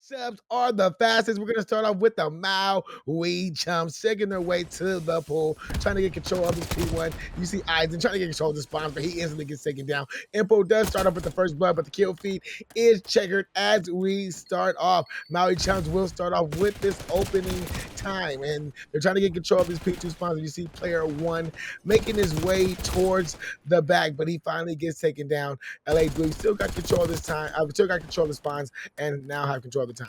Subs are the fastest. We're going to start off with the Maui Chums taking their way to the pool, trying to get control of this P1. You see Eisen trying to get control of the spawns, but he instantly gets taken down. Impo does start off with the first blood, but the kill feed is checkered as we start off. Maui Chums will start off with this opening time, and they're trying to get control of this P2 spawns. And you see player one making his way towards the back, but he finally gets taken down. LA Dweebs still got control this time. Still got control of the spawns, and now have control of the time.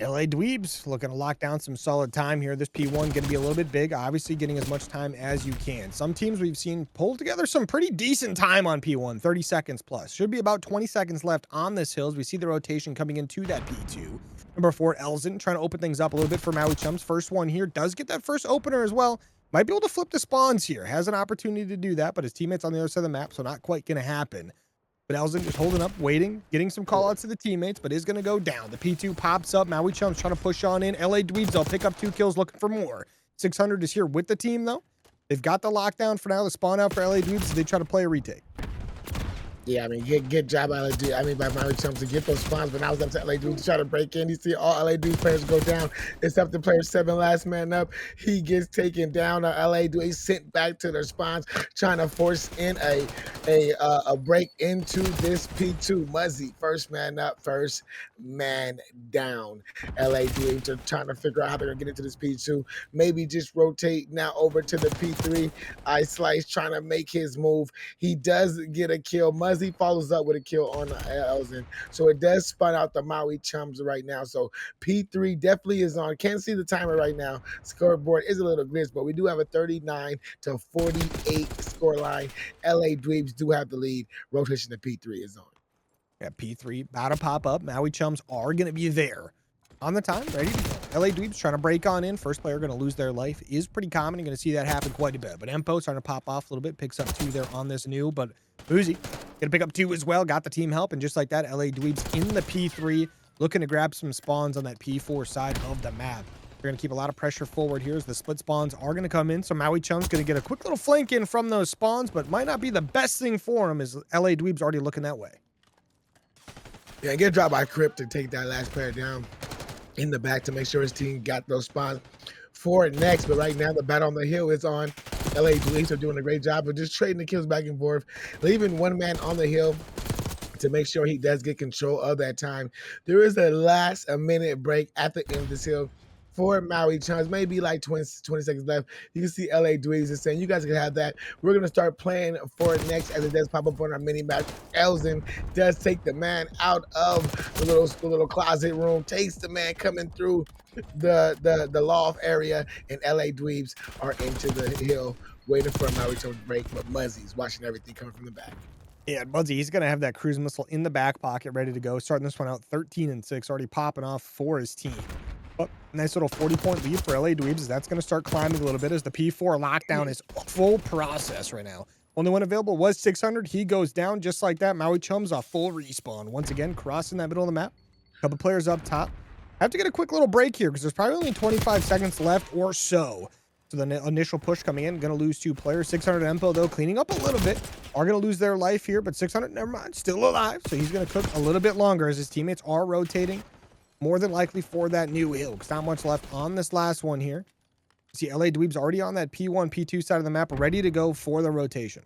LA Dweebs looking to lock down some solid time here. This P1 going to be a little bit big, obviously getting as much time as you can. Some teams we've seen pull together some pretty decent time on P1, 30 seconds plus. Should be about 20 seconds left on this hill as we see the rotation coming into that P2. Number 4, Elzen, trying to open things up a little bit for Maui Chums. First one here does get that first opener as well. Might be able to flip the spawns here. Has an opportunity to do that, but his teammates on the other side of the map, so not quite going to happen. But Elzen just holding up, waiting, getting some call-outs to the teammates, but is going to go down. The P2 pops up. Maui Chums trying to push on in. LA Dweebs, they'll pick up 2 kills, looking for more. 600 is here with the team, though. They've got the lockdown for now. The spawn out for LA Dweebs as they try to play a retake. Yeah, I mean, good job, LA Dweebs. I mean, by Maui Chums to get those spawns, but now it's up to LA Dweebs to try to break in. You see all LA Dweebs players go down. It's up to player 7, last man up. He gets taken down. LA Dweebs sent back to their spawns, trying to force in a break into this P2. Muzzy, first man up, first man down. LA Dweebs are trying to figure out how they're going to get into this P2. Maybe just rotate now over to the P3. Ice Slice trying to make his move. He does get a kill. Muzzy follows up with a kill on Elzen. So it does spun out the Maui Chums right now. So P3 definitely is on. Can't see the timer right now. Scoreboard is a little glitched, but we do have a 39-48 score line. LA Dweebs do have the lead. Rotation to P3 is on. Yeah, P3 about to pop up. Maui Chums are going to be there on the time, ready to go. LA Dweebs trying to break on in. First player going to lose their life is pretty common. You're going to see that happen quite a bit. But Empo starting to pop off a little bit. Picks up 2 there on this new, but Uzi going to pick up 2 as well. Got the team help. And just like that, LA Dweebs in the P3 looking to grab some spawns on that P4 side of the map. They're going to keep a lot of pressure forward here as the split spawns are going to come in. So Maui Chums going to get a quick little flank in from those spawns, but might not be the best thing for him as LA Dweebs already looking that way. Yeah, get dropped by Crypt to take that last player down in the back to make sure his team got those spawns for next. But right now, the battle on the hill is on. LA Dweebs are doing a great job of just trading the kills back and forth, leaving one man on the hill to make sure he does get control of that time. There is a minute break at the end of this hill for Maui Chums, maybe like 20 seconds left. You can see LA Dweebs is saying, you guys can have that. We're going to start playing for it next as it does pop up on our mini map. Elzen does take the man out of the little closet room, takes the man coming through the loft area, and LA Dweebs are into the hill waiting for a Maui Chums break, but Muzzy's watching everything coming from the back. Yeah, Muzzy, he's going to have that cruise missile in the back pocket ready to go. Starting this one out 13-6, already popping off for his team. But nice little 40-point lead for LA Dweebs. That's going to start climbing a little bit as the P4 lockdown is full process right now. Only one available was 600. He goes down just like that. Maui Chums a full respawn. Once again, crossing that middle of the map. A couple players up top. Have to get a quick little break here because there's probably only 25 seconds left or so. So the initial push coming in, going to lose 2 players. 600 Empo, though, cleaning up a little bit. Are going to lose their life here, but 600, never mind, still alive. So he's going to cook a little bit longer as his teammates are rotating. More than likely for that new hill, because not much left on this last one here. See, LA Dweebs already on that P1, P2 side of the map, ready to go for the rotation.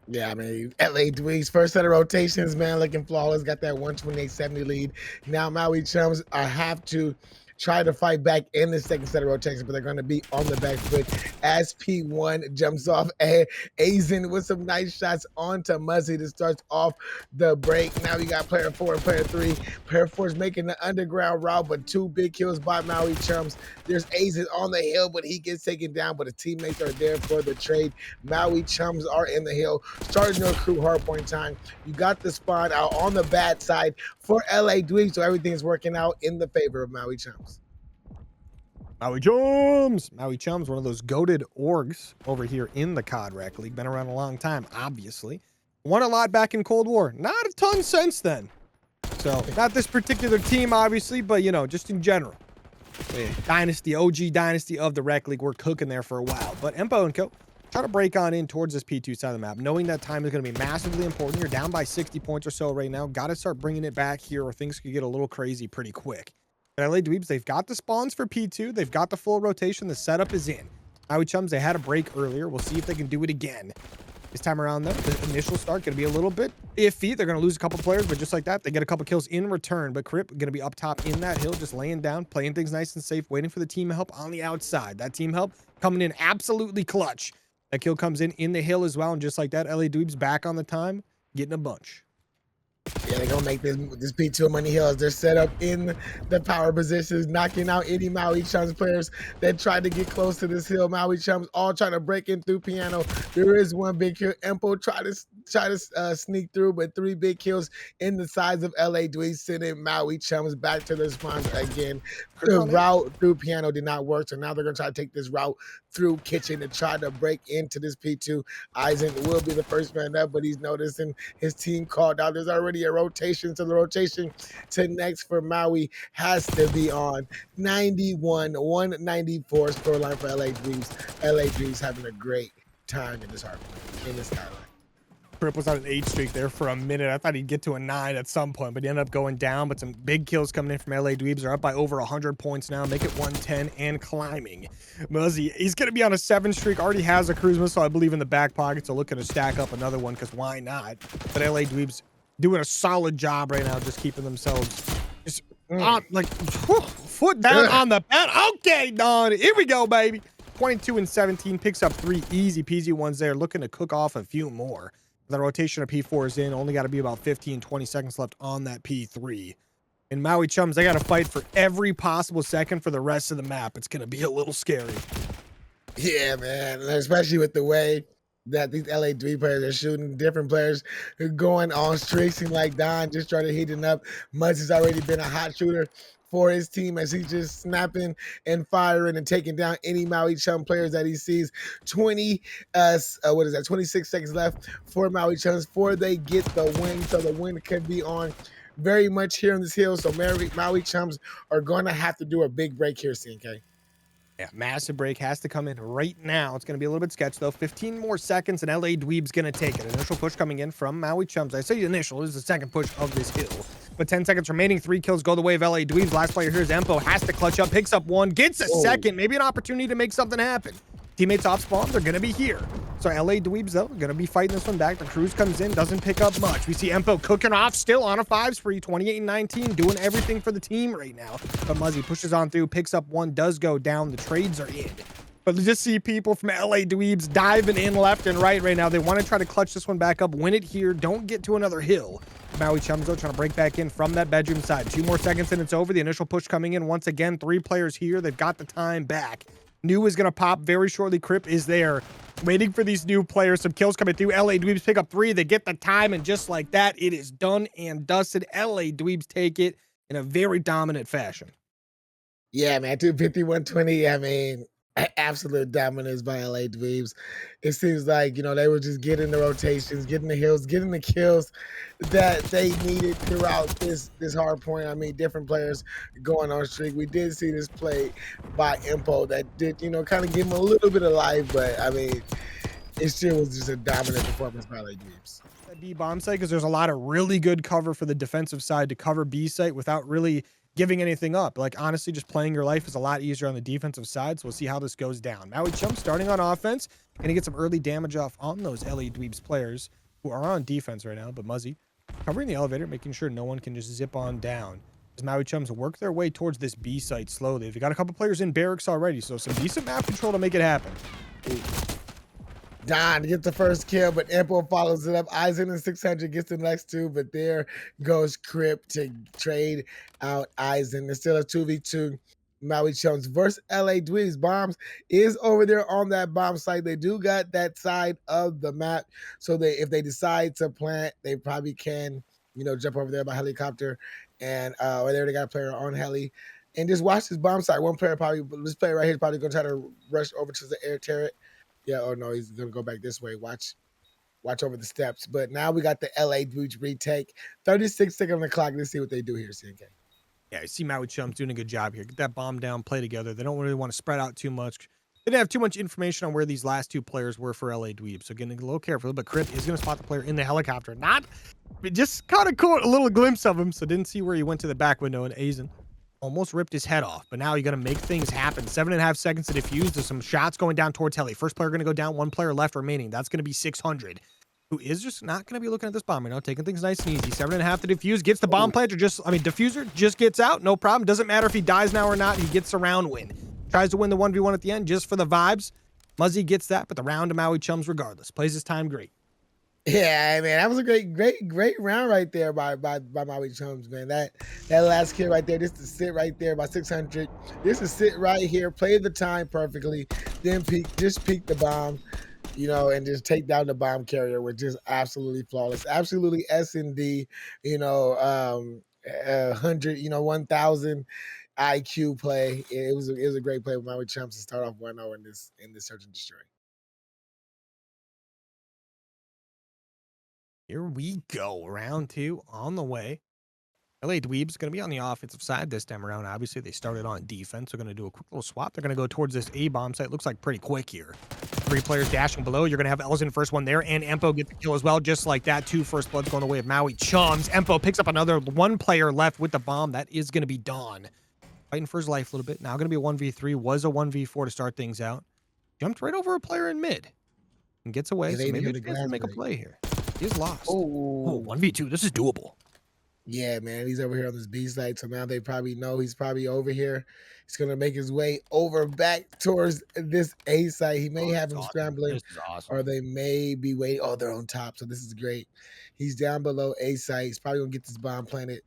Yeah, I mean, LA Dweebs, first set of rotations, man, looking flawless. Got that 128-70 lead. Now Maui Chums have to try to fight back in the second set of rotations, but they're going to be on the back foot as P1 jumps off. Aizen with some nice shots onto Muzzy to start off the break. Now we got player 4 and player 3. Player 4 is making the underground route, but 2 big kills by Maui Chums. There's Aizen on the hill, but he gets taken down, but his teammates are there for the trade. Maui Chums are in the hill, starting to accrue hardpoint time. You got the spawn out on the bad side for LA Dweebs, so everything is working out in the favor of Maui Chums. Maui Chums! Maui Chums, one of those goated orgs over here in the COD Rec League. Been around a long time, obviously. Won a lot back in Cold War. Not a ton since then. So, not this particular team, obviously, but, you know, just in general. Dynasty, OG dynasty of the Rec League. We're cooking there for a while. But Empo and Co. Try to break on in towards this P2 side of the map, knowing that time is going to be massively important. You're down by 60 points or so right now. Got to start bringing it back here or things could get a little crazy pretty quick. But LA Dweebs, they've got the spawns for P2. They've got the full rotation. The setup is in. Maui Chums, they had a break earlier. We'll see if they can do it again. This time around, though, the initial start going to be a little bit iffy. They're going to lose a couple players, but just like that, they get a couple kills in return. But Crip going to be up top in that hill, just laying down, playing things nice and safe, waiting for the team help on the outside. That team help coming in absolutely clutch. That kill comes in the hill as well, and just like that, LA Dweebs back on the time, getting a bunch. Yeah, they're gonna make this P2 Money Hills. They're set up in the power positions, knocking out any Maui Chums players that tried to get close to this hill. Maui Chums all trying to break in through piano. There is one big kill. Empo try to sneak through, but 3 big kills in the sides of LA Dweebs, sending Maui Chums back to the spawns again. The route through piano did not work, so now they're gonna try to take this route through kitchen to try to break into this P2. Eisen will be the first man up, but he's noticing his team called out. There's already a rotation, so the rotation to next for Maui has to be on 91-194 scoreline for LA Dweebs. LA Dweebs having a great time in this hardpoint, in this skyline. Crip was on an 8 streak there for a minute. I thought he'd get to a 9 at some point, but he ended up going down. But some big kills coming in from LA Dweebs. Are up by over 100 points now. Make it 110 and climbing. Muzzy, he's going to be on a 7 streak. Already has a cruise missile, I believe, in the back pocket. So looking to stack up another one because why not? But LA Dweebs doing a solid job right now, just keeping themselves just on, like, foot down on the pad. Okay, Don. Here we go, baby. 22 and 17. Picks up 3 easy peasy ones there. Looking to cook off a few more. The rotation of P4 is in. Only got to be about 15, 20 seconds left on that P3. And Maui Chums, they got to fight for every possible second for the rest of the map. It's going to be a little scary. Yeah, man. Especially with the way that these LA Dweeb players are shooting. Different players going on streaks, and like Don just started heating up. Muzz has already been a hot shooter for his team as he's just snapping and firing and taking down any Maui Chum players that he sees. 26 seconds left for Maui Chums before they get the win. So the win could be on very much here on this hill. So Maui Chums are going to have to do a big break here, CNK. Yeah, massive break has to come in right now. It's going to be a little bit sketch, though. 15 more seconds, and LA Dweeb's going to take it. Initial push coming in from Maui Chums. I say initial. This is the second push of this hill. But 10 seconds remaining. 3 kills go the way of LA Dweebs. Last player here is Empo. Has to clutch up. Picks up 1. Gets a second. Maybe an opportunity to make something happen. Teammates off spawn. They're going to be here. So LA Dweebs, though, going to be fighting this one back. The cruise comes in. Doesn't pick up much. We see Empo cooking off still on a 5 spree. 28 and 19. Doing everything for the team right now. But Muzzy pushes on through. Picks up 1. Does go down. The trades are in. But just see people from LA Dweebs diving in left and right now. They want to try to clutch this one back up. Win it here. Don't get to another hill. Maui Chums, though, trying to break back in from that bedroom side. 2 more seconds and it's over. The initial push coming in once again. 3 players here. They've got the time back. New is going to pop very shortly. Crip is there waiting for these new players. Some kills coming through. LA Dweebs pick up 3. They get the time, and just like that, it is done and dusted. LA Dweebs take it in a very dominant fashion. Yeah, man, 250-120. I mean, absolute dominance by LA Dweebs. It seems like, they were just getting the rotations, getting the hills, getting the kills that they needed throughout this hard point. I mean, different players going on streak. We did see this play by Empo that did, kind of give him a little bit of life, but I mean, it still was just a dominant performance by LA Dweebs. That B bomb site, because there's a lot of really good cover for the defensive side to cover B site without really giving anything up. Like, honestly, just playing your life is a lot easier on the defensive side. So we'll see how this goes down. Maui Chums starting on offense. Going to get some early damage off on those LA Dweebs players who are on defense right now. But Muzzy covering the elevator, making sure no one can just zip on down. As Maui Chums work their way towards this B site slowly. They've got a couple players in barracks already. So some decent map control to make it happen. Don gets the first kill, but Empo follows it up. Eisen and 600 gets the next 2, but there goes Crip to trade out Eisen. It's still a 2v2. Maui Chums versus LA Dweebs. Bombs is over there on that bomb site. They do got that side of the map, so if they decide to plant, they probably can, jump over there by helicopter, and or there they got a player on heli, and just watch this bomb site. This player right here is probably gonna try to rush over to the air turret. Yeah, oh no, he's gonna go back this way. Watch over the steps. But now we got the LA Dweebs retake. 36 seconds on the clock. Let's see what they do here, CNK. Yeah, I see Maui Chums doing a good job here. Get that bomb down, play together. They don't really want to spread out too much. Didn't have too much information on where these last two players were for LA Dweebs, so getting a little careful. But Crip is going to spot the player in the helicopter. Not, just kind of caught a little glimpse of him, so didn't see where he went to the back window. And Azen almost ripped his head off, but now you're going to make things happen. 7.5 seconds to defuse. There's some shots going down towards Heli. First player going to go down, one player left remaining. That's going to be 600, who is just not going to be looking at this bomb right now, taking things nice and easy. 7.5 to defuse, gets the bomb planter, diffuser just gets out, no problem. Doesn't matter if he dies now or not, he gets a round win. Tries to win the 1v1 at the end just for the vibes. Muzzy gets that, but the round to Maui Chums regardless. Plays his time great. Yeah, man, that was a great round right there by Maui Chums, man. That last kill right there, just to sit right there by 600. Just to sit right here, play the time perfectly, then peek the bomb, and just take down the bomb carrier with just absolutely flawless, absolutely S&D, 100, 1,000 IQ play. It was a great play with Maui Chums to start off 1-0 in this search and destroy. Here we go. Round 2 on the way. LA Dweebs going to be on the offensive side this time around. Obviously, they started on defense. They're going to do a quick little swap. They're going to go towards this A-bomb site. Looks like pretty quick here. 3 players dashing below. You're going to have Elzen first one there, and Empo gets the kill as well. Just like that, 2 first bloods going the way of Maui Chums. Empo picks up another 1 player left with the bomb. That is going to be Dawn. Fighting for his life a little bit. Now going to be a 1v3. Was a 1v4 to start things out. Jumped right over a player in mid. And gets away. So maybe he has to make a play here. He's lost. Oh, 1v2. This is doable. Yeah, man, he's over here on this B site, so now they probably know he's probably over here. He's gonna make his way over back towards this A site. He may have him scrambling, this is awesome. or they may be waiting. Oh, they're on top, so this is great. He's down below A site. He's probably gonna get this bomb planted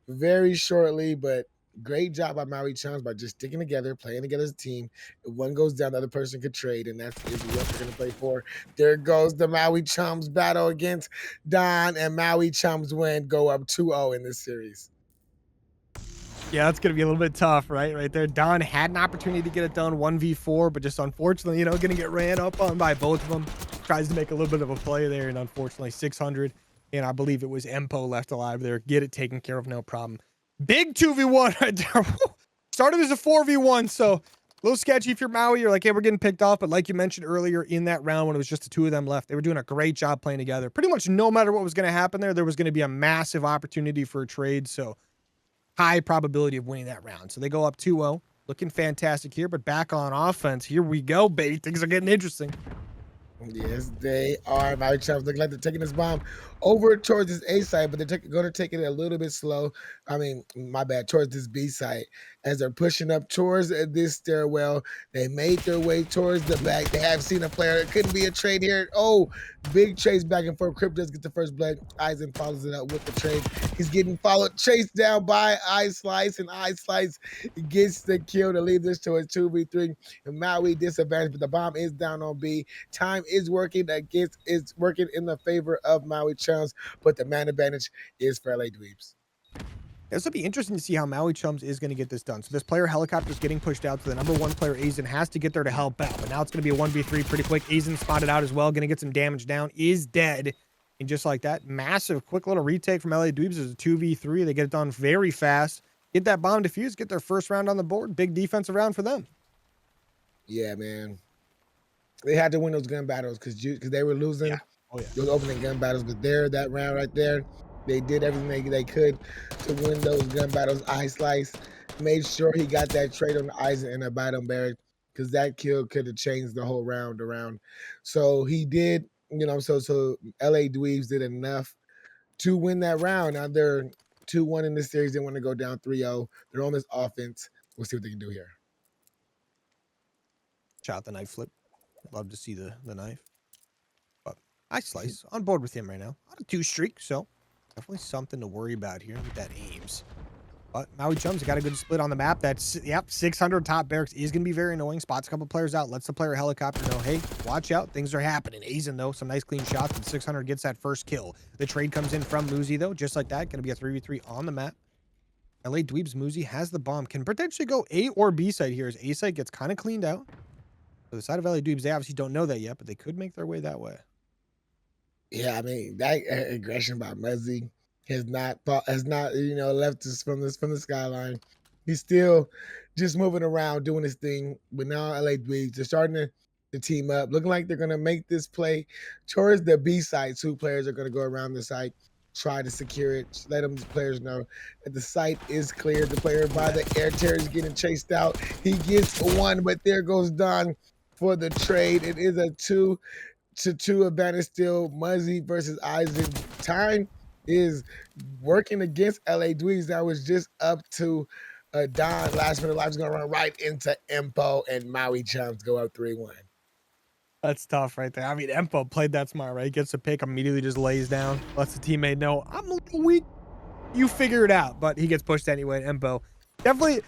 very shortly, but great job by Maui Chums by just sticking together, playing together as a team. If one goes down, the other person could trade, and that's what they're going to play for. There goes the Maui Chums battle against Don, and Maui Chums go up 2-0 in this series. Yeah, that's going to be a little bit tough, right? Right there. Don had an opportunity to get it done 1v4, but just unfortunately, going to get ran up on by both of them. Tries to make a little bit of a play there, and unfortunately, 600. And I believe it was Empo left alive there. Get it taken care of, no problem. Big 2v1 right there. Started as a 4v1, so a little sketchy if you're Maui. You're like, hey, we're getting picked off. But like you mentioned earlier in that round when it was just the 2 of them left, they were doing a great job playing together. Pretty much no matter what was going to happen there was going to be a massive opportunity for a trade. So high probability of winning that round. So they go up 2-0. Looking fantastic here, but back on offense. Here we go, baby. Things are getting interesting. Yes, they are. Maui Chums look like they're taking this bomb over towards this A site, but they're going to take it a little bit slow. I mean, my bad, towards this B site. As they're pushing up towards this stairwell, they made their way towards the back. They have seen a player. It couldn't be a trade here. Oh, big chase back and forth. Crip does get the first blood. Eisen follows it up with the trade. He's getting chased down by Ice Slice, and Ice Slice gets the kill to lead this to a 2v3. And Maui disadvantage, but the bomb is down on B. Time is working in the favor of Maui Chums, but the man advantage is for LA Dweebs. This will be interesting to see how Maui Chums is going to get this done. So this player helicopter is getting pushed out. So the number 1 player, Azen, has to get there to help out. But now it's going to be a 1v3 pretty quick. Azen spotted out as well. Going to get some damage down. Is dead. And just like that, massive, quick little retake from LA Dweebs is a 2v3. They get it done very fast. Get that bomb defused. Get their first round on the board. Big defensive round for them. Yeah, man. They had to win those gun battles because they were losing. Yeah. Oh, yeah. Those opening gun battles. But that round right there, they did everything they could to win those gun battles. Ice Slice made sure he got that trade on the Eisen and a bottom barrack because that kill could have changed the whole round around. So he did, so LA Dweebs did enough to win that round. Now they're 2-1 in this series. They want to go down 3-0. They're on this offense. We'll see what they can do here. Shot the knife flip. Love to see the knife. But Ice Slice on board with him right now. On a 2 streak, so definitely something to worry about here with that aims. But Maui Chums got a good split on the map. That's, 600 top barracks is going to be very annoying. Spots a couple players out. Lets the player helicopter know, hey, watch out. Things are happening. Azen, though, some nice clean shots, and 600 gets that first kill. The trade comes in from Muzi, though, just like that. Going to be a 3v3 on the map. LA Dweebs Muzi has the bomb. Can potentially go A or B side here as A side gets kind of cleaned out. So the side of LA Dweebs, they obviously don't know that yet, but they could make their way that way. Yeah, I mean, that aggression by Muzzy has not left us from the skyline. He's still just moving around, doing his thing. But now LA Dweebs, they're starting to team up, looking like they're going to make this play towards the B side. Two players are going to go around the site, try to secure it, let them players know that the site is clear. The player by the air terror is getting chased out. He gets one, but there goes Don for the trade. It is a 2-2 advantage still. Muzzy versus Isaac. Time is working against LA Dweebs. That was just up to Don. Last minute life is going to run right into Empo, and Maui Chums go up 3-1. That's tough right there. I mean, Empo played that smart, right? Gets a pick, immediately just lays down, lets the teammate know, I'm a little weak. You figure it out. But he gets pushed anyway. Empo definitely,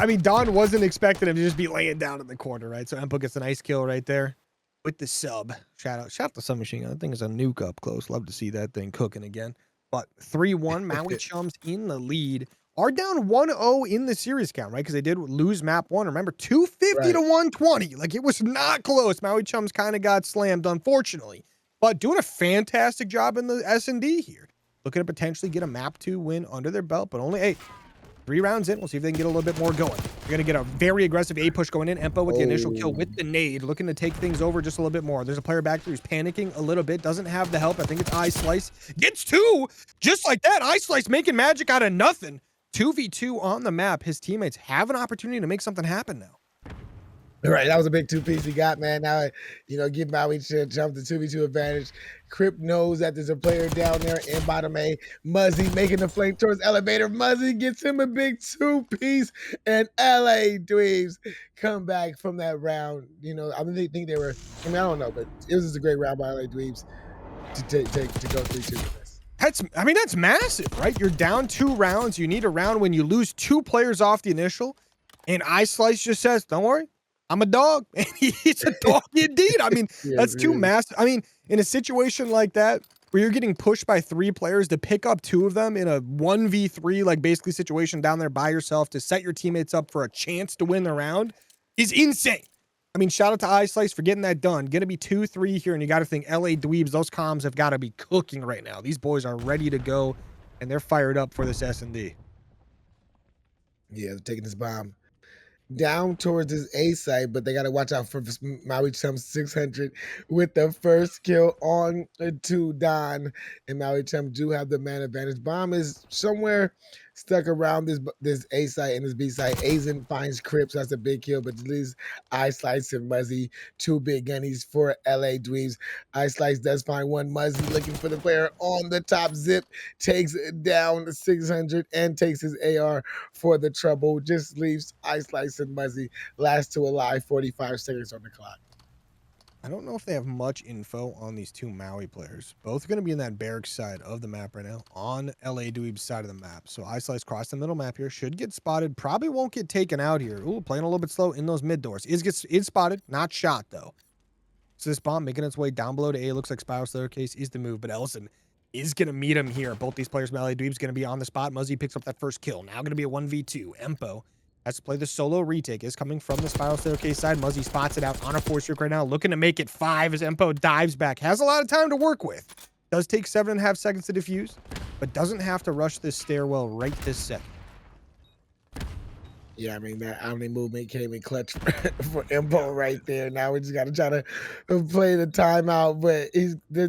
I mean, Don wasn't expecting him to just be laying down in the corner, right? So Empo gets a nice kill right there with the sub. Shout out to Submachine Gun. That thing is a nuke up close. Love to see that thing cooking again. But 3-1, Maui Chums in the lead. Are down 1-0 in the series count, right? Because they did lose map one. Remember, 250 to 120. Like, it was not close. Maui Chums kind of got slammed, unfortunately. But doing a fantastic job in the S&D here. Looking to potentially get a map 2 win under their belt, but only 8. 3 rounds in. We'll see if they can get a little bit more going. We're going to get a very aggressive A push going in. Empo with the initial kill with the nade, looking to take things over just a little bit more. There's a player back there who's panicking a little bit, doesn't have the help. I think it's Eye Slice. Gets 2 just like that. Eye Slice making magic out of nothing. 2v2 on the map. His teammates have an opportunity to make something happen now. Right, that was a big 2-piece he got, man. Now, give Maui jump the 2v2 advantage. Crip knows that there's a player down there in bottom A. Muzzy making the flank towards elevator. Muzzy gets him a big 2-piece, and LA Dweebs come back from that round. I mean, they think they were. I mean, I don't know, but it was just a great round by LA Dweebs to go 3-2 with this. That's massive, right? You're down 2 rounds. You need a round when you lose 2 players off the initial, and Eye Slice just says, "Don't worry, I'm a dog." And he's a dog indeed. I mean, that's too massive. I mean, in a situation like that, where you're getting pushed by 3 players to pick up 2 of them in a 1v3, like basically situation down there by yourself to set your teammates up for a chance to win the round is insane. I mean, shout out to Eye Slice for getting that done. Gonna be 2-3 here, and you got to think LA Dweebs, those comms have got to be cooking right now. These boys are ready to go, and they're fired up for this S&D. Yeah, they're taking this bomb down towards his A side, but they got to watch out for Maui Chums 600 with the first kill on to Don. And Maui Chums do have the man advantage. Bomb is somewhere stuck around this A side and this B side. Azen finds Crips. That's a big kill, but at least Eye Slice and Muzzy, 2 big gunnies for LA Dweebs. Eye Slice does find one. Muzzy looking for the player on the top. Zip takes down 600 and takes his AR for the trouble. Just leaves Eye Slice and Muzzy last two alive. 45 seconds on the clock. I don't know if they have much info on these 2 Maui players. Both are going to be in that barracks side of the map right now, on LA Dweeb's side of the map. So Eye Slice cross the middle map here. Should get spotted. Probably won't get taken out here. Ooh, playing a little bit slow in those mid doors. Is spotted, not shot though. So this bomb making its way down below to A. Looks like Spiral Staircase is the move, but Ellison is going to meet him here. Both these players from LA Dweeb's going to be on the spot. Muzzy picks up that first kill. Now going to be a 1v2. Empo has to play the solo retake. Is coming from the Spiral Staircase side. Muzzy spots it out on a 4-streak right now. Looking to make it 5 as Empo dives back. Has a lot of time to work with. Does take 7.5 seconds to defuse, but doesn't have to rush this stairwell right this second. Yeah, I mean, that Omni movement came in clutch for Empo right there. Now we just got to try to play the timeout, but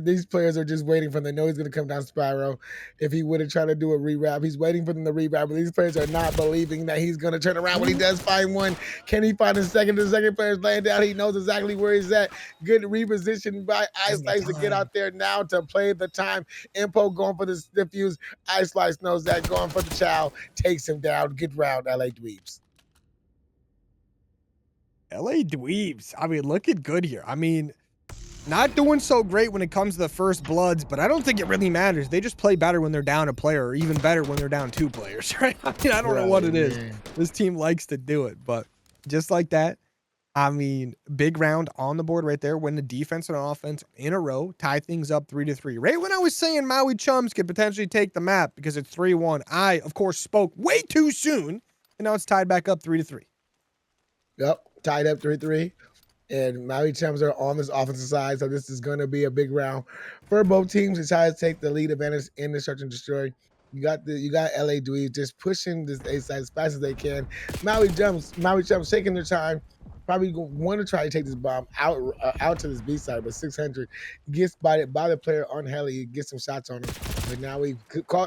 these players are just waiting for them. They know he's going to come down Spyro. If he would have tried to do a rewrap, he's waiting for them to rewrap, but these players are not believing that he's going to turn around. When he does find one, can he find a second? The second player's laying down. He knows exactly where he's at. Good reposition by Eye Slice to get out there now to play the time. Empo going for the diffuse. Eye Slice knows that, going for the chow. Takes him down. Good round, LA Dweebs. LA Dweebs, I mean, looking good here. I mean, not doing so great when it comes to the first bloods, but I don't think it really matters. They just play better when they're down a player, or even better when they're down 2 players, right? I mean, I don't know what it is. This team likes to do it, but just like that, I mean, big round on the board right there. When the defense and offense in a row tie things up 3-3. Right when I was saying Maui Chums could potentially take the map because it's 3-1, I, of course, spoke way too soon, and now it's tied back up 3-3. Yep, tied up 3-3. And Maui Chums are on this offensive side, so this is going to be a big round for both teams to try to take the lead advantage in the search and destroy. You got LA Dweebs just pushing this A side as fast as they can. Maui Chums taking their time. Probably want to try to take this bomb out to this B side, but 600 gets spotted by the player on heli, gets some shots on him. But now he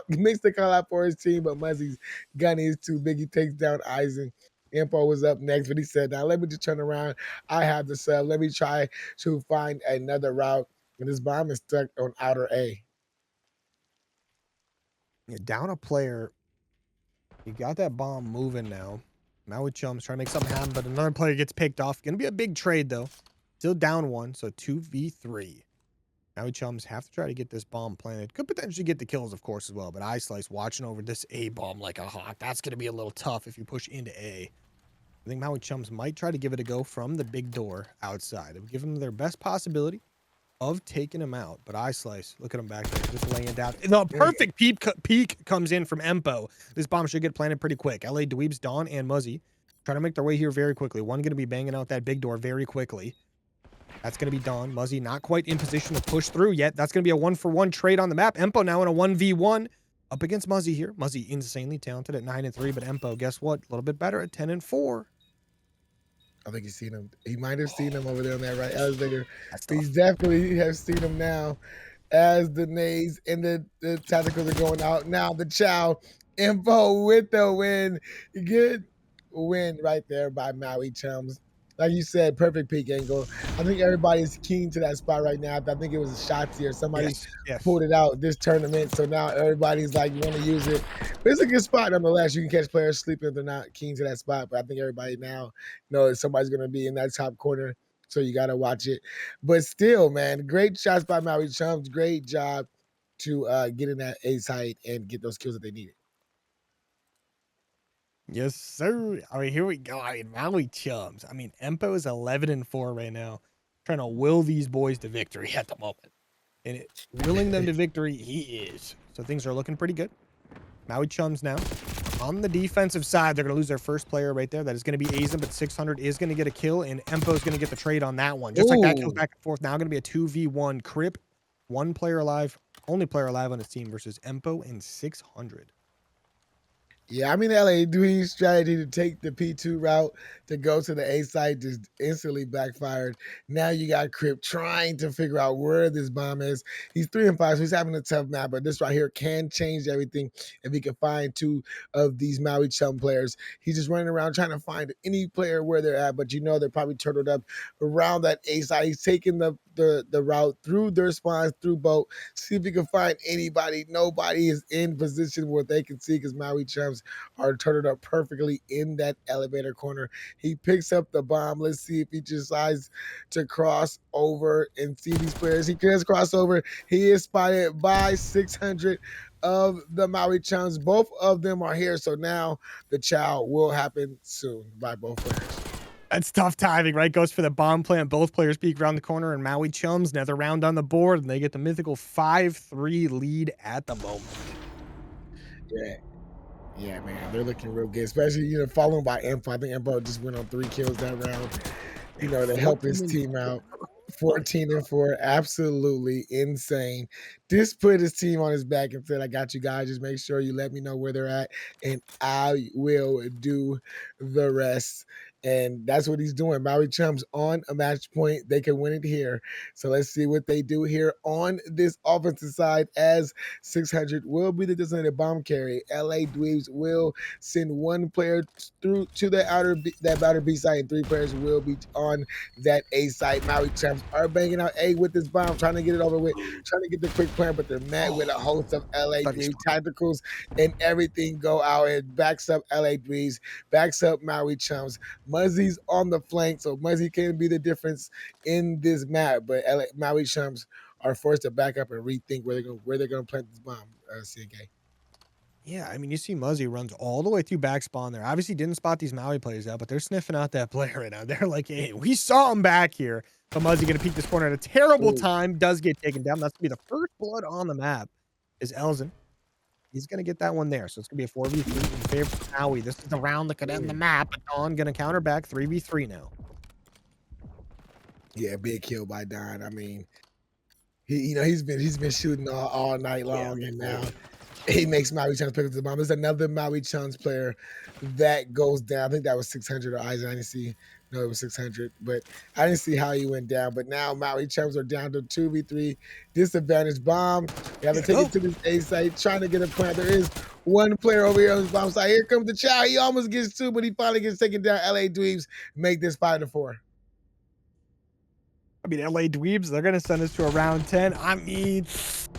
makes the call out for his team, but Muzzy's gun is too big. He takes down Eisen. Info was up next, but he said, "Now let me just turn around. I have the sub. Let me try to find another route." And this bomb is stuck on outer A. Yeah, down a player. You got that bomb moving now. Maui Chums trying to make something happen, but another player gets picked off. Gonna be a big trade though. Still down one, so 2v3. Maui Chums have to try to get this bomb planted. Could potentially get the kills, of course, as well. But iSlice watching over this A bomb like a hawk. That's gonna be a little tough if you push into A. I think Maui Chums might try to give it a go from the big door outside. It would give them their best possibility of taking him out. But iSlice, look at him back there, just laying down. The perfect peek comes in from Empo. This bomb should get planted pretty quick. LA Dweebs, Dawn, and Muzzy trying to make their way here very quickly. One going to be banging out that big door very quickly. That's going to be Dawn. Muzzy not quite in position to push through yet. That's going to be a 1-for-1 trade on the map. Empo now in a 1v1 up against Muzzy here. Muzzy insanely talented at 9-3, but Empo, guess what? A little bit better at 10-4. I think he's seen him. He might have seen him over there on that right elevator. He's definitely have seen him now as the nades and the tacticals are going out. Now the Chow Info with the win. Good win right there by Maui Chums. Like you said, perfect peak angle. I think everybody's keen to that spot right now. I think it was a Shotzi or somebody pulled it out this tournament. So now everybody's like, you want to use it. But it's a good spot nonetheless. You can catch players sleeping if they're not keen to that spot. But I think everybody now knows somebody's going to be in that top corner. So you got to watch it. But still, man, great shots by Maui Chums. Great job to get in that A side and get those kills that they needed. Yes, sir. I mean, here we go. I mean, Maui Chums. I mean, Empo is 11-4 right now, trying to will these boys to victory at the moment. And willing them to victory, he is. So things are looking pretty good. Maui Chums now on the defensive side. They're going to lose their first player right there. That is going to be Aizen, but 600 is going to get a kill, and Empo is going to get the trade on that one. Just like that kills back and forth. Now going to be a 2v1 Crip. One player alive, only player alive on his team versus Empo and 600. Yeah, I mean, LA Dweeb's strategy to take the P2 route to go to the A site just instantly backfired. Now you got Crip trying to figure out where this bomb is. He's 3-5, so he's having a tough map, but this right here can change everything if he can find two of these Maui Chum players. He's just running around trying to find any player where they're at, but you know they're probably turtled up around that A site. He's taking the route through their spawns, through boat, see if he can find anybody. Nobody is in position where they can see because Maui Chums are turtled up perfectly in that elevator corner. He picks up the bomb. Let's see if he decides to cross over and see these players. He does cross over. He is spotted by 600 of the Maui Chums. Both of them are here. So now the chow will happen soon by both players. That's tough timing, right? Goes for the bomb plant. Both players peek around the corner, and Maui Chums, another round on the board, and they get the mythical 5-3 lead at the moment. Yeah, man, they're looking real good, especially, followed by Info. I think Info just went on 3 kills that round, to help his team out. 14-4, absolutely insane. Just put his team on his back and said, I got you guys. Just make sure you let me know where they're at, and I will do the rest. And that's what he's doing. Maui Chums on a match point. They can win it here. So let's see what they do here on this offensive side as 600 will be the designated bomb carry. LA Dweebs will send 1 player through to the outer B side, and 3 players will be on that A side. Maui Chums are banging out A with this bomb, trying to get it over with, trying to get the quick plan, but they're met with a host of LA Dweebs tacticals, and everything go out and backs up LA Dweebs, backs up Maui Chums. Muzzy's on the flank, so Muzzy can be the difference in this map. But Maui Chums are forced to back up and rethink where they're gonna plant this bomb. CK. Yeah, I mean, you see Muzzy runs all the way through back spawn there. Obviously didn't spot these Maui players out, but they're sniffing out that player right now. They're like, hey, we saw him back here. But Muzzy going to peek this corner at a terrible time. Does get taken down. That's going to be the first blood on the map is Elzen. He's going to get that one there. So it's going to be a 4v3 in favor of Maui. This is the round that could end the map. But Dawn going to counter back 3v3 now. Yeah, big kill by Don. I mean, he's been shooting all night long, and now He makes Maui Chums pick up the bomb. There's another Maui Chums player that goes down. I think that was 600 or Isaac. I didn't see. No, it was 600, but I didn't see how he went down. But now Maui Chums are down to 2v3 disadvantage bomb. They have to take it to this A site, trying to get a plant. There is one player over here on the bomb side. Here comes the Chow. He almost gets two, but he finally gets taken down. LA Dweebs make this 5-4. I mean, LA Dweebs, they're going to send us to a round 10. I mean,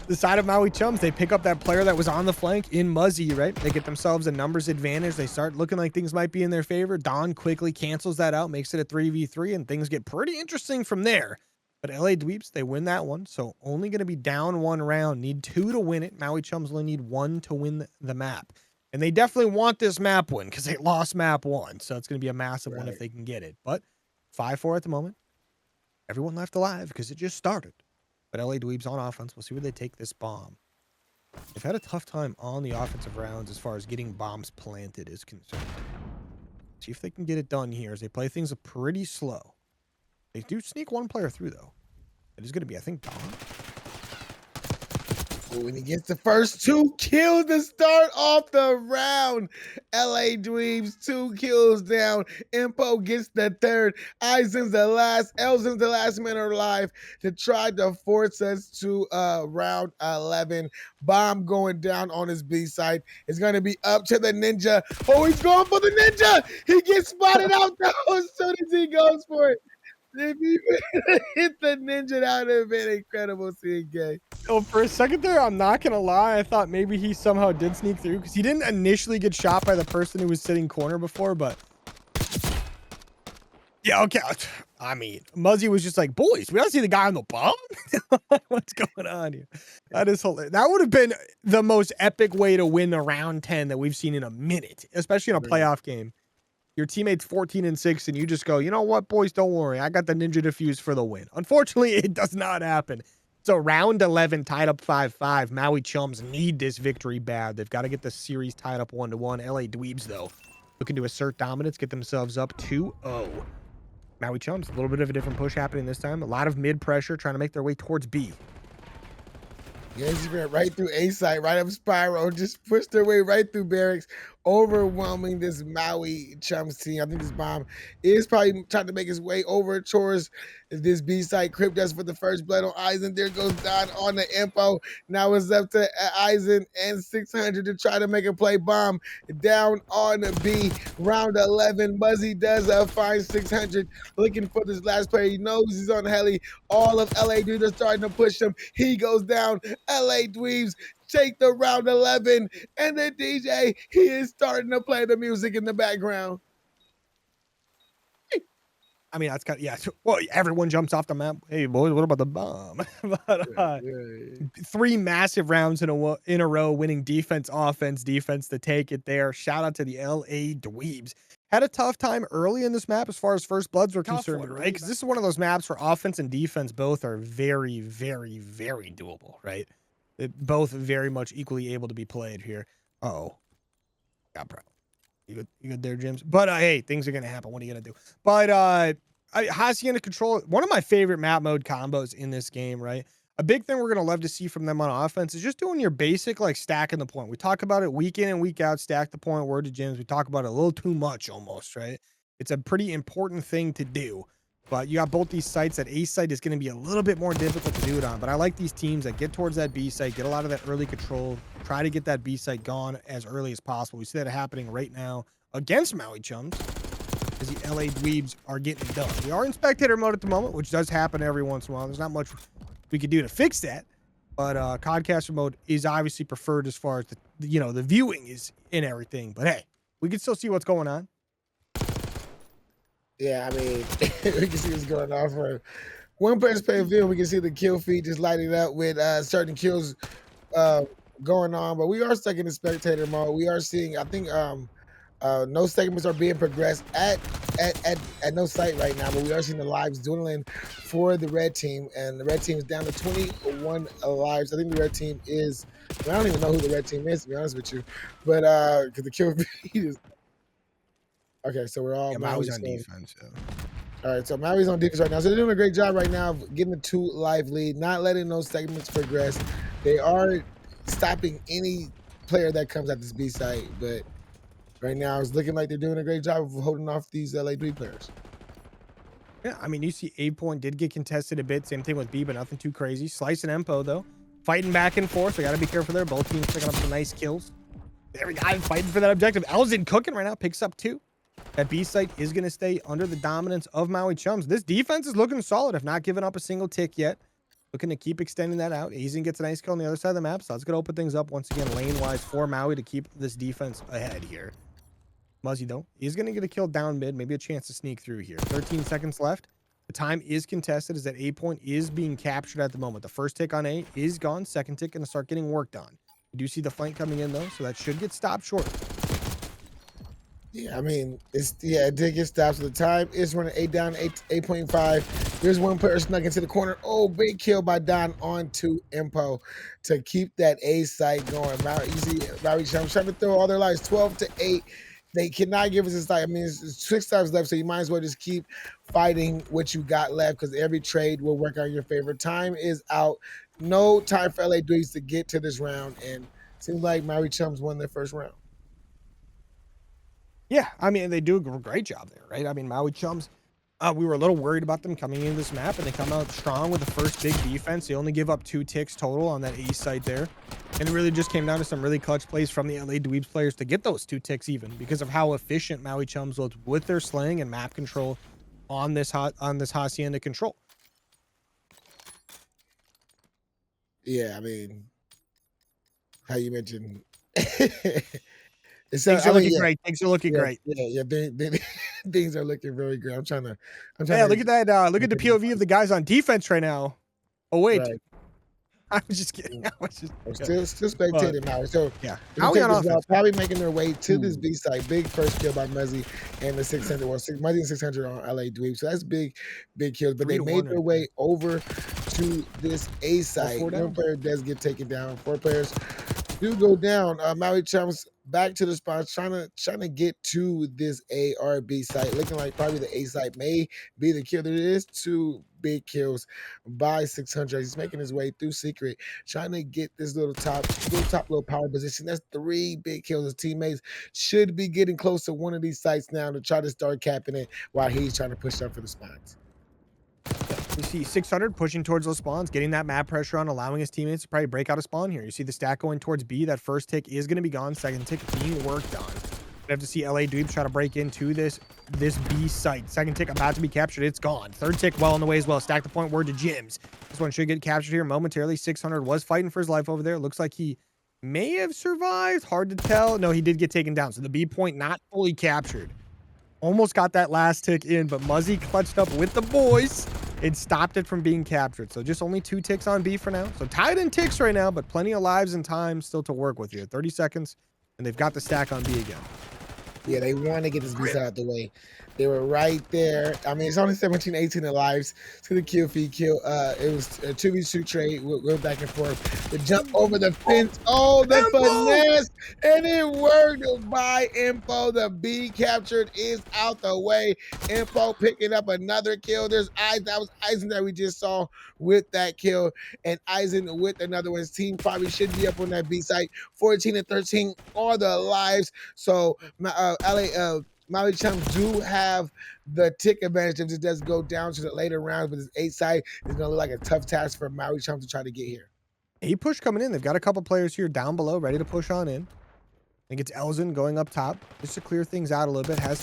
the side of Maui Chums, they pick up that player that was on the flank in Muzzy, right? They get themselves a numbers advantage. They start looking like things might be in their favor. Don quickly cancels that out, makes it a 3v3, and things get pretty interesting from there. But LA Dweebs, they win that one. So only going to be down one round. Need 2 to win it. Maui Chums only need 1 to win the map. And they definitely want this map win because they lost map 1. So it's going to be a massive one if they can get it. But 5-4 at the moment. Everyone left alive because it just started. But LA Dweebs on offense. We'll see where they take this bomb. They've had a tough time on the offensive rounds as far as getting bombs planted is concerned. See if they can get it done here as they play things pretty slow. They do sneak one player through, though. It is going to be, I think, Don. When he gets the first 2 kills to start off the round, LA Dweebs 2 kills down. Impo gets the 3rd. Eisen's the last. Elzin's the last man alive to try to force us to round 11. Bomb going down on his B side. It's going to be up to the Ninja. Oh, he's going for the Ninja. He gets spotted out though as soon as he goes for it. If he hit the Ninja, that would have been incredible, CK. Oh, for a second there, I'm not going to lie. I thought maybe he somehow did sneak through because he didn't initially get shot by the person who was sitting corner before, but yeah, okay. I mean, Muzzy was just like, boys, we don't see the guy on the bomb. What's going on here? That is hilarious. That would have been the most epic way to win a round 10 that we've seen in a minute, especially in a playoff game. Your teammate's 14-6, and you just go, you know what, boys, don't worry. I got the Ninja Defuse for the win. Unfortunately, it does not happen. So round 11 tied up 5-5. Maui Chums need this victory bad. They've got to get the series tied up 1-1. LA Dweebs, though, looking to assert dominance, get themselves up 2-0. Maui Chums, a little bit of a different push happening this time. A lot of mid pressure trying to make their way towards B. Yeah, he ran right through A site, right up Spiral, just pushed their way right through barracks, overwhelming this Maui Chums team. I think this bomb is probably trying to make his way over towards this B site. Crypt does for the first blood on Eisen. There goes Don on the info. Now it's up to Eisen and 600 to try to make a play. Bomb down on the B. Round 11. Muzzy does find 600 looking for this last player. He knows he's on the heli. All of LA dudes are starting to push him. He goes down. LA Dweebs take the round 11, and the DJ, he is starting to play the music in the background. I mean, that's kind of, yeah. Well, everyone jumps off the map. Hey, boys, what about the bomb? But 3 massive rounds in a row, winning defense, offense, defense to take it there. Shout out to the LA Dweebs. Had a tough time early in this map as far as first bloods were concerned, right? Because this is one of those maps where offense and defense both are very, very, very doable, right? They're both very much equally able to be played here. Uh-oh. Got problem. You good there, Jims? But hey, things are gonna happen. What are you gonna do? But how's he gonna control it? One of my favorite map mode combos in this game, right? A big thing we're gonna love to see from them on offense is just doing your basic like stacking the point. We talk about it week in and week out, stack the point, word to Jims. We talk about it a little too much almost, right? It's a pretty important thing to do. But you got both these sites. That A site is going to be a little bit more difficult to do it on. But I like these teams that get towards that B site, get a lot of that early control, try to get that B site gone as early as possible. We see that happening right now against Maui Chums as the LA Dweebs are getting done. We are in spectator mode at the moment, which does happen every once in a while. There's not much we could do to fix that. But Codcaster mode is obviously preferred as far as the viewing is in everything. But hey, we can still see what's going on. Yeah, I mean, we can see what's going on for one player's pay view. We can see the kill feed just lighting up with certain kills going on. But we are stuck in the spectator mode. We are seeing, I think, no segments are being progressed at no site right now. But we are seeing the lives dwindling for the red team, and the red team is down to 21 lives. I think the red team is. I don't even know who the red team is, to be honest with you. But because the kill feed is. Okay, so we're all Maui's on defense. Yeah. All right, so Maui's on defense right now. So they're doing a great job right now of getting the 2 live lead, not letting those segments progress. They are stopping any player that comes at this B site, but right now it's looking like they're doing a great job of holding off these LA Dweeb players. Yeah, I mean, you see A point did get contested a bit. Same thing with B, but nothing too crazy. Slice and Empo, though, fighting back and forth. So got to be careful there. Both teams picking up some nice kills. There we go. Fighting for that objective. Elzin cooking right now. Picks up 2. That B site is going to stay under the dominance of Maui Chums. This defense is looking solid, if not giving up a single tick yet. Looking to keep extending that out. Azin gets a nice kill on the other side of the map. So that's going to open things up once again, lane-wise for Maui to keep this defense ahead here. Muzzy, though, is going to get a kill down mid. Maybe a chance to sneak through here. 13 seconds left. The time is contested as that A point is being captured at the moment. The first tick on A is gone. Second tick going to start getting worked on. You do see the flank coming in, though, so that should get stopped short. Yeah, I mean, it did get stopped. So the time is running 8 down, 8.5. There's one player snuck into the corner. Oh, big kill by Don onto Empo to keep that A site going. Maui Chums trying to throw all their lives 12-8. They cannot give us a site. I mean, it's 6 times left, so you might as well just keep fighting what you got left because every trade will work out in your favor. Time is out. No time for LA Dweebs to get to this round, and it seems like Maui Chums won their first round. Yeah, I mean, they do a great job there, right? I mean, Maui Chums, we were a little worried about them coming into this map, and they come out strong with the first big defense. They only give up 2 ticks total on that A site there. And it really just came down to some really clutch plays from the LA Dweebs players to get those 2 ticks even because of how efficient Maui Chums was with their slaying and map control on this Hacienda control. Yeah, I mean, how you mentioned. Things are looking great. Things are looking great. Yeah. Things are looking very good. I'm trying to. Yeah, look at that. Look at the POV of the guys on defense right now. Oh wait, Right. I was just kidding. Still spectating now. So yeah, Howie on offense. Probably making their way to this B side. Big first kill by Muzzy and the 600. Well, Muzzy and 600 on LA Dweeb. So that's big kills. But they made their way over to this A side. One player does get taken down. 4 players do go down. Maui Chums back to the spots, trying to get to this A or B site. Looking like probably the A site may be the kill. There is 2 big kills by 600. He's making his way through secret, trying to get this little top power position. That's 3 big kills. His teammates should be getting close to one of these sites now to try to start capping it while he's trying to push up for the spots. You see 600 pushing towards those spawns, getting that map pressure on, allowing his teammates to probably break out a spawn here. You see the stack going towards B. That first tick is going to be gone. Second tick being worked on. We have to see LA Dweebs try to break into this B site. Second tick about to be captured. It's gone. Third tick well on the way as well. Stack the point word to Jims. This one should get captured here momentarily. 600 was fighting for his life over there. Looks like he may have survived. Hard to tell. No, he did get taken down. So the B point not fully captured. Almost got that last tick in, but Muzzy clutched up with the boys and stopped it from being captured. So just only 2 ticks on B for now. So tied in ticks right now, but plenty of lives and time still to work with here. 30 seconds, and they've got the stack on B again. Yeah, they want to get this beast out of the way. They were right there. I mean, it's only 17, 18 lives to the kill feed kill. It was a 2v2 trade. We're back and forth. The jump over the fence. Oh, the finesse. And it worked by Info. The B captured is out the way. Info picking up another kill. There's Eisen. That was Eisen that we just saw with that kill. And Eisen with another one. His team probably should be up on that B site. 14 and 13 are the lives. So Maui Chums do have the tick advantage if it does go down to the later rounds, but this 8 side is going to look like a tough task for Maui Chums to try to get here. A push coming in. They've got a couple players here down below ready to push on in. I think it's Elzin going up top just to clear things out a little bit. Has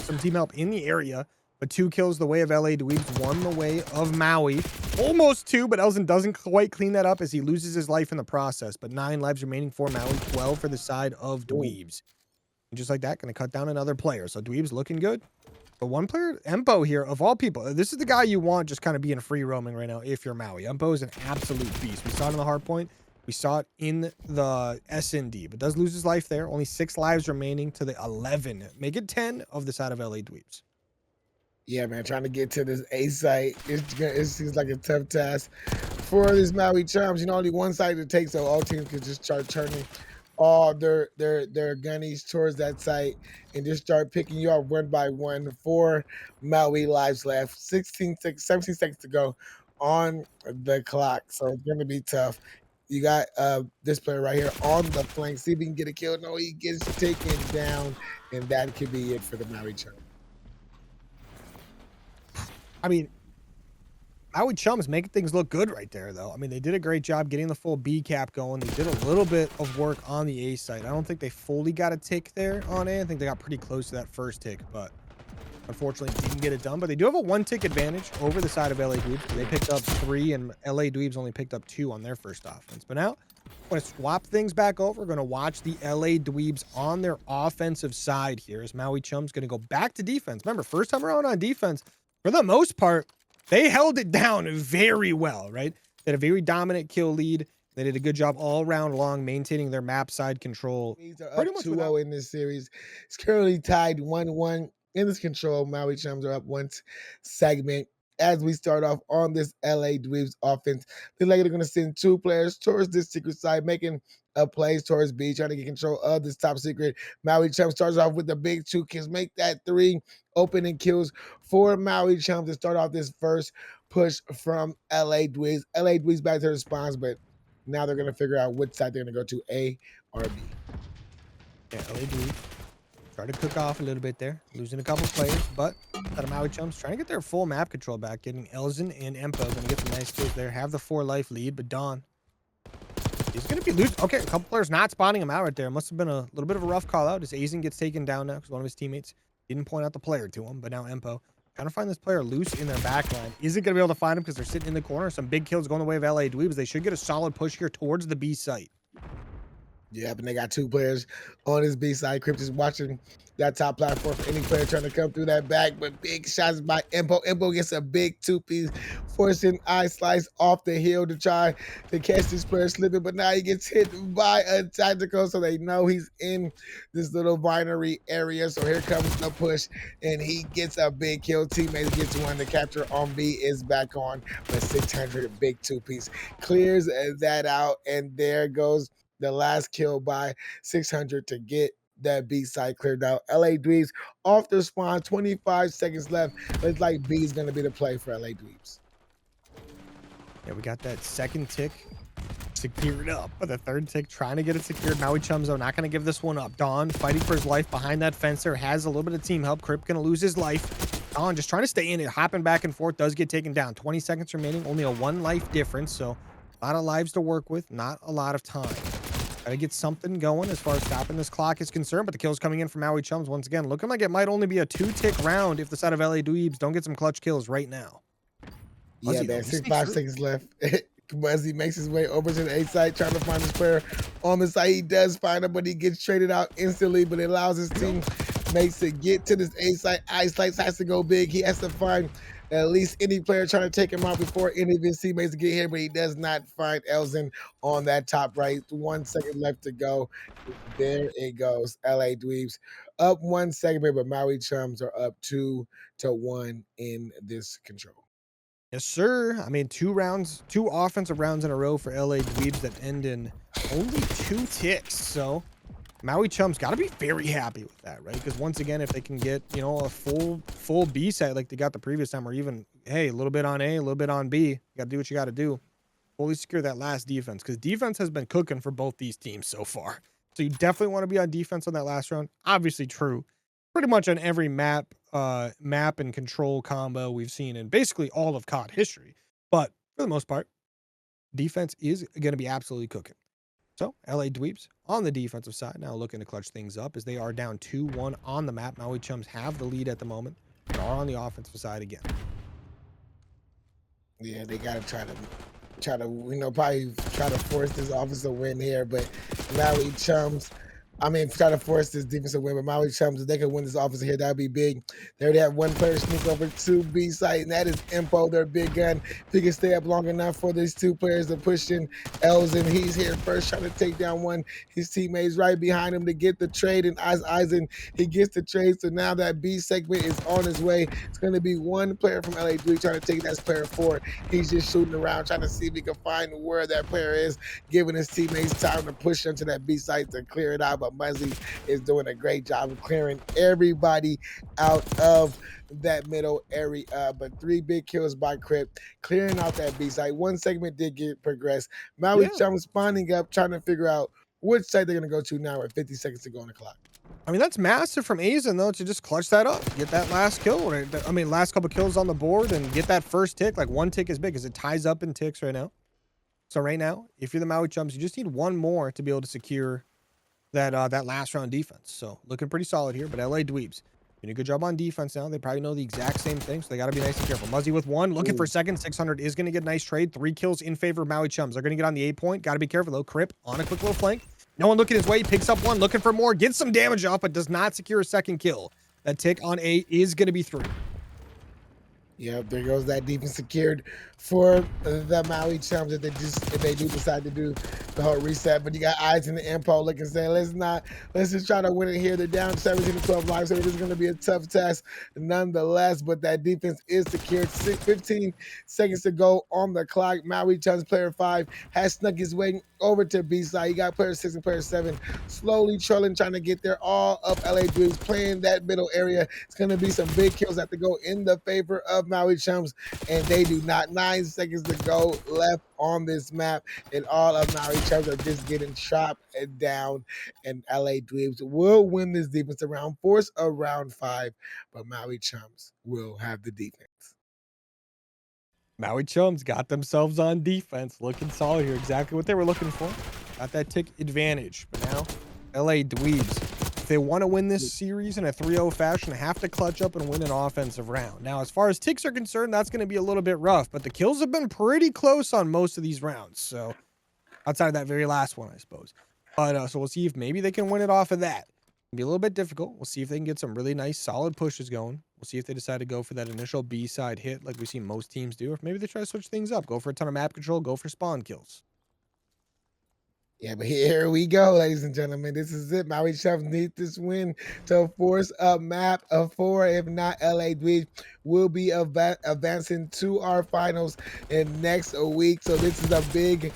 some team help in the area, but 2 kills the way of LA Dweebs, 1 the way of Maui. Almost 2, but Elzin doesn't quite clean that up as he loses his life in the process. But 9 lives remaining for Maui, 12 for the side of Dweebs. And just like that, going to cut down another player. So Dweebs looking good. But one player, Empo here, of all people, this is the guy you want just kind of being free roaming right now if you're Maui. Empo is an absolute beast. We saw it in the hard point. We saw it in the SND, but does lose his life there. Only 6 lives remaining to the 11. Make it 10 of the side of LA Dweebs. Yeah, man, trying to get to this A site, it seems like a tough task for this Maui Chums. You know, only one site to take, so all teams can just start turning all their gunnies towards that site and just start picking you up one by one. 4 Maui lives left, 17 seconds to go on the clock, so it's going to be tough. You got this player right here on the flank. See if he can get a kill. No, he gets taken down, and that could be it for the Maui Chums. I mean, Maui Chums making things look good right there, though. I mean, they did a great job getting the full B cap going. They did a little bit of work on the A side. I don't think they fully got a tick there on A. I think they got pretty close to that first tick, but unfortunately didn't get it done. But they do have a 1 tick advantage over the side of LA Dweebs. They picked up 3, and LA Dweebs only picked up 2 on their first offense. But now, I'm going to swap things back over. We're going to watch the LA Dweebs on their offensive side here as Maui Chums going to go back to defense. Remember, first time around on defense, for the most part, they held it down very well, right? They had a very dominant kill lead. They did a good job all round long maintaining their map side control. These are Pretty up much 2-0 in this series. It's currently tied 1-1 in this control. Maui Chums are up one segment. As we start off on this LA Dweebs offense, they're likely going to send 2 players towards this secret side, making a plays towards B, trying to get control of this top secret. Maui Chums starts off with the big 2 kills, make that 3 opening kills for Maui Chums to start off this first push from LA Dweebs. LA Dweebs back to the spawns, but now they're going to figure out which side they're going to go to, A or B. Yeah, LA Dweebs try to cook off a little bit there, losing a couple players, but out of Maui Chums trying to get their full map control back, getting Elzen and Empo going to get some nice kills there, have the 4 life lead, but Don, he's going to be losing. Okay, a couple players not spawning him out right there. Must have been a little bit of a rough call out as Azen gets taken down now because one of his teammates didn't point out the player to him, but now Empo trying to find this player loose in their back line. Isn't going to be able to find him because they're sitting in the corner. Some big kills going the way of LA Dweebs. They should get a solid push here towards the B site. Yeah, but they got 2 players on his B side. Crypt is watching that top platform for any player trying to come through that back, but big shots by Empo. Empo gets a big 2-piece, forcing eye slice off the hill to try to catch this player slipping, but now he gets hit by a tactical, so they know he's in this little binary area. So here comes the push, and he gets a big kill. Teammates gets one. The capture on B is back on, but 600, big 2-piece clears that out, and there goes the last kill by 600 to get that B side cleared out. LA Dweebs off their spawn, 25 seconds left. Looks like B is going to be the play for LA Dweebs. Yeah, we got that second tick secured up, but the third tick trying to get it secured. Maui Chums, though, not going to give this one up. Don fighting for his life behind that fencer, has a little bit of team help. Crip going to lose his life. Don just trying to stay in it, hopping back and forth, does get taken down. 20 seconds remaining, only a 1 life difference, so a lot of lives to work with, not a lot of time. Gotta get something going as far as stopping this clock is concerned, but the kills coming in from Maui Chums once again, looking like it might only be a 2-tick round if the side of LA Dweebs don't get some clutch kills right now. Yeah, there's 5 seconds left. Muzzy makes his way over to the A side, trying to find his player on the side. He does find him, but he gets traded out instantly, but it allows his teammates to get to this A side. Ice Slice has to go big. He has to find at least any player trying to take him out before any of his teammates get here, but he does not find Elzen on that top right. 1 second left to go. There it goes. LA Dweebs up 1 segment, but Maui Chums are up 2-1 in this control. Yes, sir. I mean, 2 offensive rounds in a row for LA Dweebs that end in only 2 ticks. So Maui Chums got to be very happy with that, right? Because once again, if they can get, you know, a full B site like they got the previous time, or even, hey, a little bit on A, a little bit on B, you got to do what you got to do. Fully secure that last defense, because defense has been cooking for both these teams so far. So you definitely want to be on defense on that last round. Obviously true pretty much on every map and control combo we've seen in basically all of COD history. But for the most part, defense is going to be absolutely cooking. So LA Dweebs on the defensive side now looking to clutch things up as they are down 2-1 on the map. Maui Chums have the lead at the moment, but are on the offensive side again. Yeah, they got to try to, you know, probably try to force this offensive win here, but Maui Chums, try to force this defensive win, but Maui Chums, if they can win this offensive here, that would be big. They already have 1 player sneak over to B site, and that is Empo, their big gun. If he can stay up long enough for these 2 players to push in Elzen, he's here first, trying to take down one. His teammates right behind him to get the trade, and Eisen, he gets the trade, so now that B segment is on his way. It's going to be 1 player from LA Dweebs trying to take that player forward. He's just shooting around, trying to see if he can find where that player is, giving his teammates time to push into that B site to clear it out. But but Muzzy is doing a great job of clearing everybody out of that middle area. But 3 big kills by Crip, clearing out that B side. One segment did get progressed. Maui Chums spawning up, trying to figure out which side they're going to go to now with 50 seconds to go on the clock. I mean, that's massive from Aizen, though, to just clutch that up, get that last kill. I mean, last couple kills on the board and get that first tick. Like, one tick is big because it ties up in ticks right now. So right now, if you're the Maui Chums, you just need one more to be able to secure that that last round defense. So looking pretty solid here. But LA Dweebs doing a good job on defense now. They probably know the exact same thing, so they got to be nice and careful. Muzzy with 1, looking for second. 600 is going to get a nice trade. 3 kills in favor of Maui Chums. They're going to get on the 8 point. Got to be careful though. Crip on a quick little flank. No one looking his way. Picks up 1, looking for more. Gets some damage off, but does not secure a second kill. That tick on 8 is going to be 3. Yep, there goes that defense secured for the Maui Chums if they do decide to do the whole reset. But you got eyes in the info looking saying, let's just try to win it here. They're down 17 to 12 lives, so it is going to be a tough test nonetheless. But that defense is secured. 15 seconds to go on the clock. Maui Chums player 5 has snuck his way over to B side. You got player 6 and player 7 slowly trolling, trying to get there. All of LA Dweebs playing that middle area. It's going to be some big kills that have to go in the favor of Maui Chums, and they do not. 9 seconds to go left on this map, and all of Maui Chums are just getting chopped down, and LA Dweebs will win this defense round, force a round 5, but Maui Chums will have the defense. Maui Chums got themselves on defense, looking solid here. Exactly what they were looking for. Got that tick advantage, but now LA Dweebs, if they want to win this series in a 3-0 fashion, have to clutch up and win an offensive round. Now, as far as ticks are concerned, that's going to be a little bit rough, but the kills have been pretty close on most of these rounds. So outside of that very last one, I suppose. But so we'll see if maybe they can win it off of that. It'll be a little bit difficult. We'll see if they can get some really nice, solid pushes going. We'll see if they decide to go for that initial B side hit like we see most teams do, or if maybe they try to switch things up, go for a ton of map control, go for spawn kills. Yeah, but here we go, ladies and gentlemen. This is it. Maui Chums need this win to force a map of 4. If not, LA Dweebs will be advancing to our finals in next week. So this is a big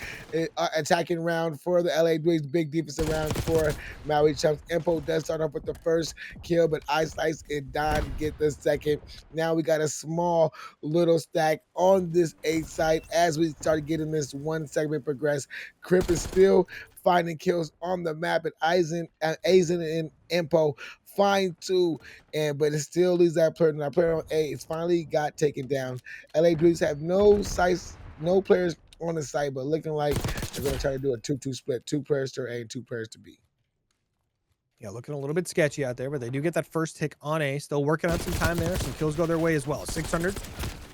attacking round for the LA Dweebs, big defensive round for Maui Chums. Impo does start off with the first kill, but Ice Ice and Don get the second. Now we got a small little stack on this 8 site as we start getting this one segment progress. Crip is still finding kills on the map, and Aizen and Impo find 2, but it still leaves that player. Now player on A is finally got taken down. LA Dweebs have no sites, no players on the site, but looking like they're going to try to do a 2-2 split, 2 players to A and 2 players to B. Yeah, looking a little bit sketchy out there, but they do get that first tick on A. Still working on some time there. Some kills go their way as well. 600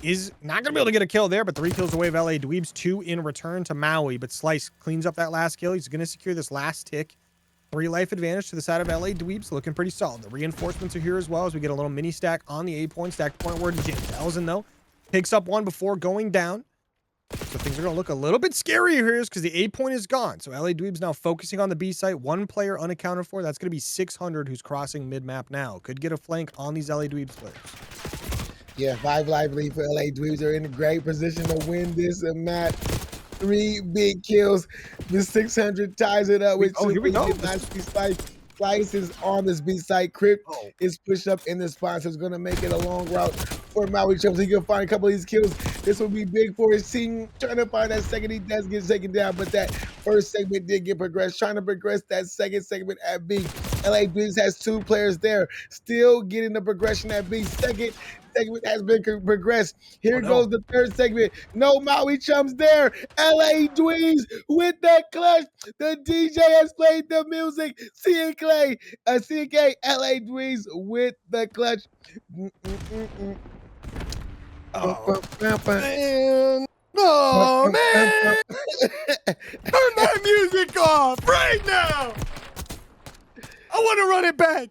is not going to be able to get a kill there, but 3 kills away of LA Dweebs, 2 in return to Maui. But Slice cleans up that last kill. He's going to secure this last tick. 3 life advantage to the side of LA Dweebs, looking pretty solid. The reinforcements are here as well as we get a little mini stack on the 8 point. Stack point word Jim Elzen, though, picks up 1 before going down. So things are going to look a little bit scarier here because the 8 point is gone. So LA Dweebs now focusing on the B site. 1 player unaccounted for. That's going to be 600 who's crossing mid-map now. Could get a flank on these LA Dweebs players. Yeah, 5 life lead for LA Dweebs. Are in a great position to win this match. 3 big kills. The 600 ties it up with here we go. Slice is on this B side. Crip is pushed up in the spot, so it's going to make it a long route for Maui Chums. He can find a couple of these kills. This will be big for his team. Trying to find that second, he does get taken down, but that first segment did get progressed. Trying to progress that second segment at B. LA Dweebs has 2 players there. Still getting the progression at B. Second segment has been progressed. Here goes the third segment. No Maui Chums there. LA Dweebs with the clutch. The DJ has played the music. CNK, LA Dweebs with the clutch. Man. Oh, man. Turn that music off right now. I want to run it back.